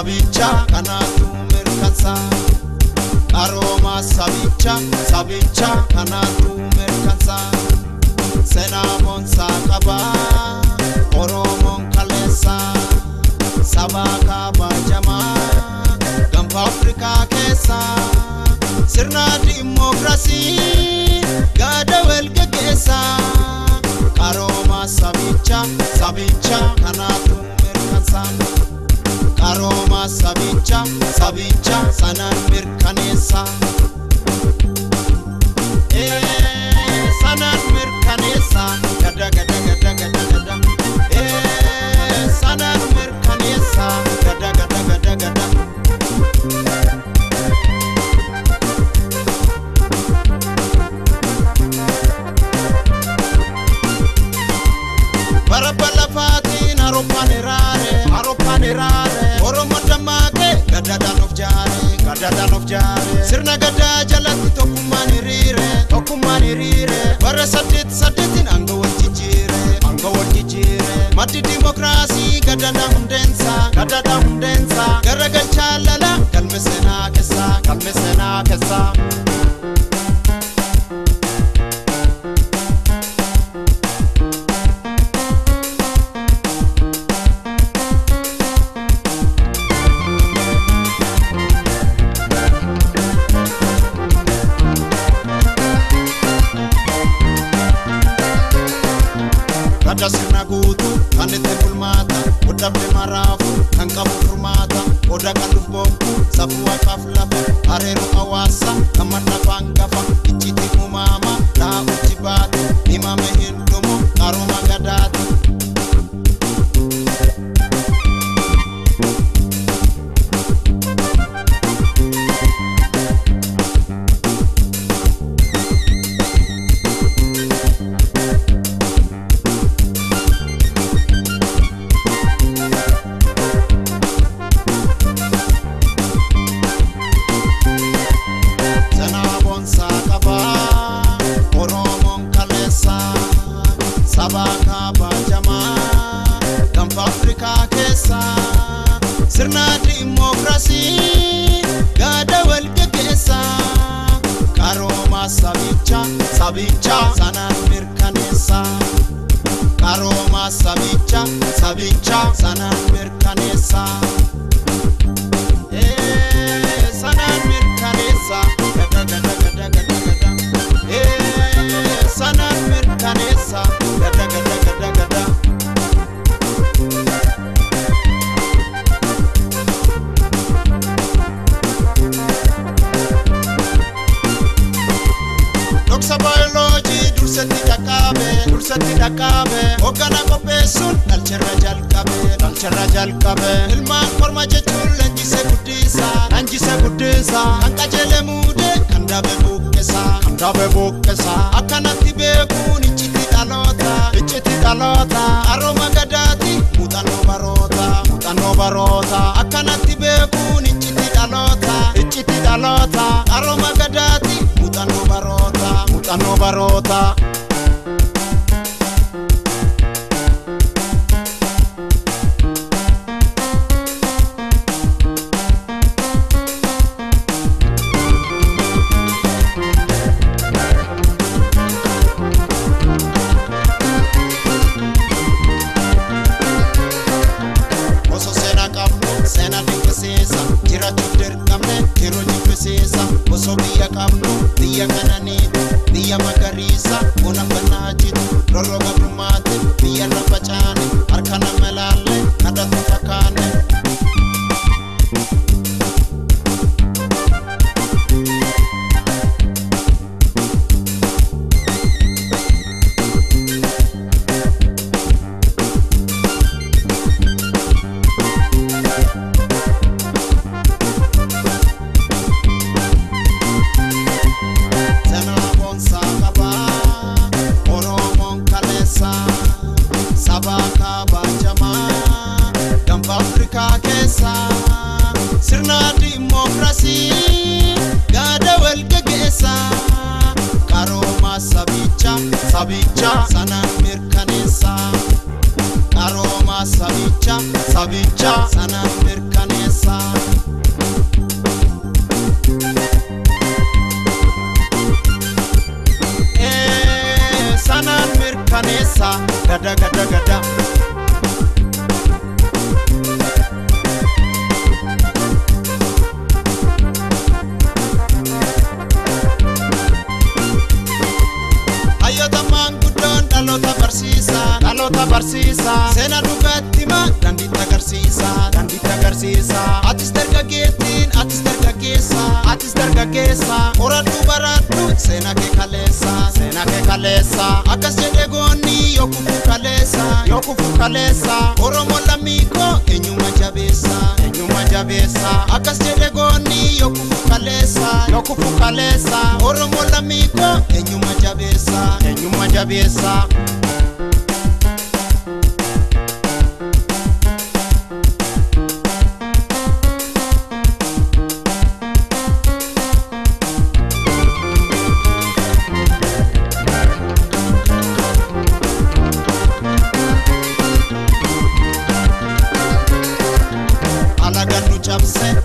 sabicha kanatu merkansa Aroma sabicha kanatu merkansa Senamon sakaba Oromon kalesa Sabaka bajama Gampa Afrika kesa Sirna demokrasi Gada welga kesa Aroma sabicha kanatu merkansa Aroma sabicha sanan merkanesa sanan merkanesa gada sanan merkanesa gada Barabala fatin aropanerare Oromo damake Gadaan of jare Sirna gada jalatti tokkumani rire Bara sadetin anga wal jijire Matti demokrasi gadada hundensa Garagal chalala kalmesena kesa Sirna guutu kanete bulmata odabde marafu kanqabu furmata oda kalubonku safuwa kaflafa areero awasa kamanna fangafa ichiti umama na uchibatu imame hindumo aroma gadati Sabaka bajama Gampa Afrika kesa Sirna demokrasi Gada welga kesa Aroma sabicha sanan merkanesa Aroma sabicha sanan merkanesa sanan merkanesa gada sanan merkanesa gada Doksa biology dursati dakabe Ogana kopesun dalcherra jalkabe Ilman korma jechun lanjise guddisa Kankajele mude kandabe bukkesa Akkanatti beekun ichiti dhalota Aroma gadati muxannoo barota Akkanatti beekun ichiti dhalota Aroma gadati muxannoo barota Oso biya qabnu biya kananiitu biya magariisa bona fanaajitu rorroga brumaate biya lafa caane harkana melaalle kadhatu fakkaane Sabaka bajama Gampa Afrika kesa Sirna demokrasi Gada welga kesa Aroma sabicha sanan merkanesa Aroma sabicha sanan merkanesa agarsiisa. Atis dargaggeettiin atis dargaggeessa qoradhu baradhu seenaa kee kaleessa akkas jedhe goonni yoo kufu kaleessa Oromo lammii koo eenyuma jabeessa akkas jedhe goonni yoo kufu kaleessa Oromo lammii koo eenyuma jabeessa.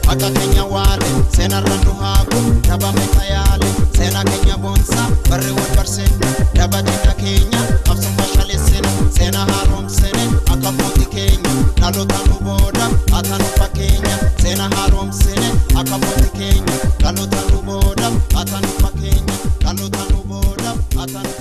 Akka keenya waale seenaa randu haaku dhabame tayaale seenaa keenya boonsa barre wal barseenne dhabatina keenya qabsoon fashaleessine seenaa haaromsine akka mootii keenya dhaloota nu booda ata nu fakkeenya seenaa haaromsine akka mootii keenya dhaloota nu booda ata nu fakkeenya dhaloota nu booda ata nu